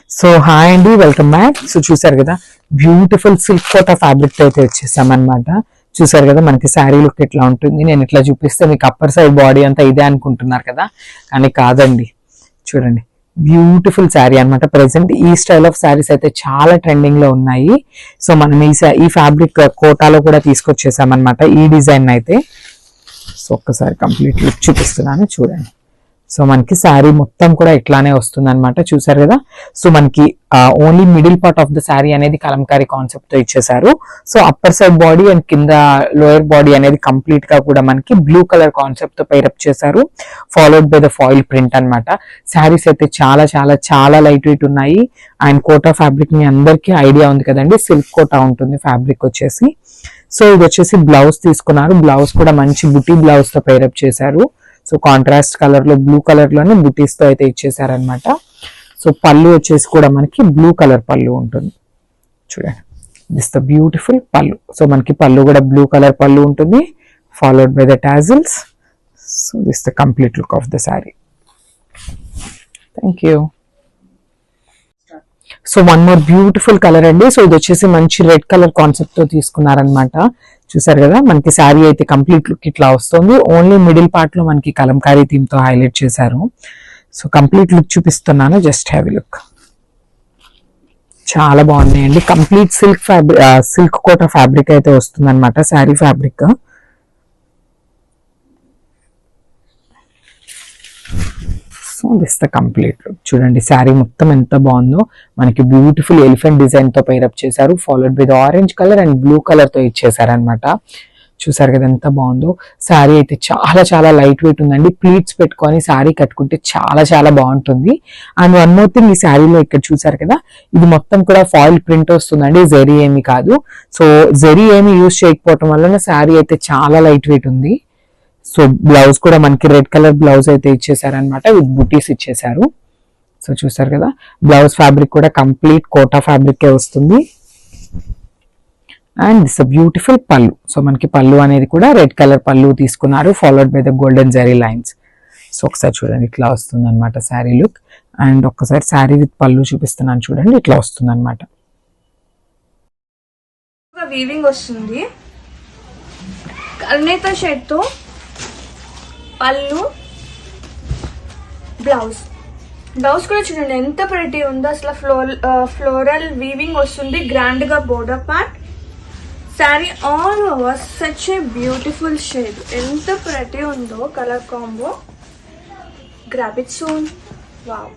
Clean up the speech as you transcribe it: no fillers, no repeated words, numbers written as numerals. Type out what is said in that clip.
So hi అండి, welcome back. So చూసారు కదా, బ్యూటిఫుల్ సిల్క్ కోటా ఫ్యాబ్రిక్ అయితే వచ్చేసాం అనమాట. చూసారు కదా మనకి శారీ లుక్ ఎట్లా ఉంటుంది. నేను ఇట్లా చూపిస్తే మీకు అప్పర్ సైడ్ బాడీ అంతా ఇదే అనుకుంటున్నారు కదా, కానీ కాదండి. చూడండి, బ్యూటిఫుల్ శారీ అనమాట. ప్రెసెంట్ ఈ స్టైల్ ఆఫ్ శారీస్ అయితే చాలా ట్రెండింగ్ లో ఉన్నాయి. సో మనం ఈ ఫ్యాబ్రిక్ కోటాలో కూడా తీసుకొచ్చేసాం అనమాట ఈ డిజైన్ అయితే. సో ఒక్కసారి కంప్లీట్ లుక్ చూపిస్తున్నాను చూడండి. సో మనకి శారీ మొత్తం కూడా ఇట్లానే వస్తుంది అనమాట. చూసారు కదా, సో మనకి only middle part of the sari అనేది కలంకారీ కాన్సెప్ట్ తో ఇచ్చేసారు. So upper side body and కింద లోయర్ బాడీ అనేది కంప్లీట్ గా కూడా మనకి బ్లూ కలర్ కాన్సెప్ట్ తో పైరప్ చేశారు, followed by the foil print అనమాట. శారీస్ అయితే చాలా చాలా చాలా లైట్ వెయిట్ ఉన్నాయి. అండ్ కోటా ఫ్యాబ్రిక్ మీ అందరికీ ఐడియా ఉంది కదండి, సిల్క్ కోటా ఉంటుంది ఫ్యాబ్రిక్ వచ్చేసి. సో ఇది వచ్చేసి బ్లౌజ్ తీసుకున్నారు. బ్లౌజ్ కూడా మంచి బుటీ బ్లౌజ్ తో పైరప్ చేశారు. సో కాంట్రాస్ట్ కలర్ లో బ్లూ కలర్ లోనే బుటీస్ తో అయితే ఇచ్చేసారనమాట. సో పళ్ళు వచ్చేసి కూడా మనకి బ్లూ కలర్ పళ్ళు ఉంటుంది. చూడండి, దిస్ ద బ్యూటిఫుల్ పళ్ళు. సో మనకి పళ్ళు కూడా బ్లూ కలర్ పళ్ళు ఉంటుంది, followed by the tassels. So this the complete look of the sari. Thank you. So one more beautiful colour అండి. సో ఇది వచ్చేసి మంచి రెడ్ కలర్ కాన్సెప్ట్ తో తీసుకున్నారనమాట. చూసారు కదా, మనకి శారీ అయితే కంప్లీట్ లుక్ ఇట్లా వస్తుంది. ఓన్లీ మిడిల్ పార్ట్ లో మనకి కలంకారీ థీమ్ తో హైలైట్ చేశారు. సో కంప్లీట్ లుక్ చూపిస్తున్నాను, జస్ట్ హ్యావ్ ఎ లుక్. చాలా బాగున్నాయండి. కంప్లీట్ సిల్క్ కోటా ఫ్యాబ్రిక్ అయితే వస్తుంది అనమాట sari fabric. So this the complete look. చూడండి శారీ మొత్తం ఎంత బాగుందో. మనకి బ్యూటిఫుల్ ఎలిఫెంట్ డిజైన్ తో పైరప్ చేశారు, followed by the orange colour and blue colour తో ఇచ్చేసారు అనమాట. చూసారు కదా ఎంత బాగుందో. శారీ అయితే చాలా చాలా లైట్ వెయిట్ ఉందండి. ప్లీట్స్ పెట్టుకొని శారీ కట్టుకుంటే చాలా చాలా బాగుంటుంది. అండ్ వన్ మోర్ థింగ్, ఈ శారీలో ఇక్కడ చూసారు కదా, ఇది మొత్తం కూడా ఫాయిల్ ప్రింట్ వస్తుందండి, జరీ ఏమి కాదు. సో జరీ ఏమి యూజ్ చేయకపోవటం వల్ల శారీ అయితే చాలా లైట్ వెయిట్ ఉంది. సో బ్లౌజ్ కూడా మనకి రెడ్ కలర్ బ్లౌజ్ అయితే ఇచ్చేసారనమాట, విత్ బుటీస్ ఇచ్చేసారు. సో చూసారు కదా, బ్లౌజ్ ఫ్యాబ్రిక్ కూడా కంప్లీట్ కోటా ఫ్యాబ్రిక్ వస్తుంది. అండ్ దిస్ బ్యూటిఫుల్ పళ్ళు. సో మనకి పళ్ళు అనేది కూడా రెడ్ కలర్ పళ్ళు తీసుకున్నారు, followed by the golden zari lines. So ఒకసారి చూడండి, ఇట్లా వస్తుంది అనమాట శారీ లుక్. అండ్ ఒక్కసారి శారీ విత్ పళ్ళు చూపిస్తున్నాను చూడండి, ఇట్లా వస్తుంది అనమాట. వీవింగ్ వస్తుంది, కల్నేత షేడ్ తో పళ్ళు, బ్లౌజ్ కూడా చూడండి ఎంత ప్రెటీ ఉందో అసలు. ఫ్లోరల్ వీవింగ్ వస్తుంది, గ్రాండ్ గా border part. Sari all over such a beautiful shade. ఎంత ప్రెటీ ఉందో colour combo. Grab it soon. Wow.